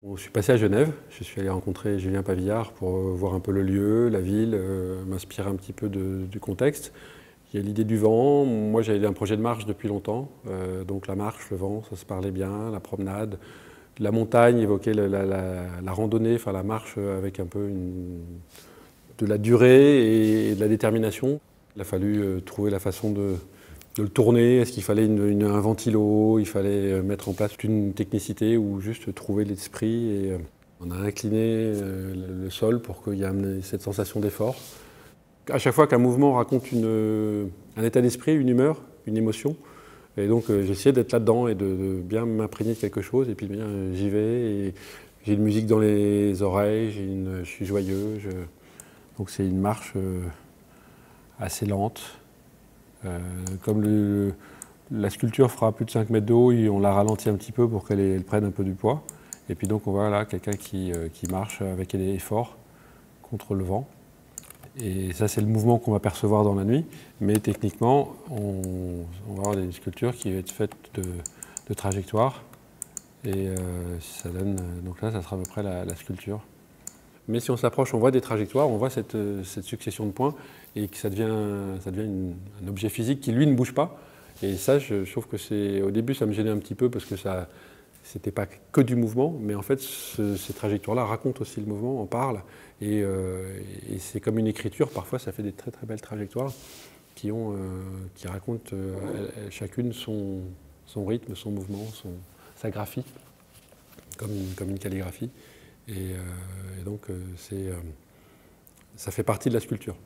Je suis passé à Genève, je suis allé rencontrer Julien Pavillard pour voir un peu le lieu, la ville, m'inspirer un petit peu du contexte. Il y a l'idée du vent, moi j'avais un projet de marche depuis longtemps, donc la marche, le vent, ça se parlait bien, la promenade. La montagne évoquait la randonnée, enfin la marche avec un peu de la durée et de la détermination. Il a fallu trouver la façon de le tourner. Est-ce qu'il fallait un ventilo, il fallait mettre en place une technicité ou juste trouver l'esprit. Et on a incliné le sol pour qu'il y ait cette sensation d'effort. À chaque fois qu'un mouvement raconte un état d'esprit, une humeur, une émotion, et donc j'ai essayé d'être là-dedans et de bien m'imprégner de quelque chose. Et puis bien j'y vais, et j'ai une musique dans les oreilles, je suis joyeux. Donc c'est une marche assez lente. Comme la sculpture fera plus de 5 mètres de haut, on la ralentit un petit peu pour qu'elle prenne un peu du poids. Et puis donc on voit là quelqu'un qui marche avec effort contre le vent. Et ça, c'est le mouvement qu'on va percevoir dans la nuit. Mais techniquement, on va avoir des sculptures qui vont être faites de trajectoires. Et ça donne, donc là, ça sera à peu près la sculpture. Mais si on s'approche, on voit des trajectoires, on voit cette succession de points et que ça devient un objet physique qui, lui, ne bouge pas. Et ça, je trouve que au début, ça me gênait un petit peu parce que c'était pas que du mouvement, mais en fait, ces trajectoires-là racontent aussi le mouvement, en parlent. Et c'est comme une écriture, parfois, ça fait des très très belles trajectoires qui racontent chacune son rythme, son mouvement, sa graphie, comme une calligraphie. Et donc, ça fait partie de la sculpture.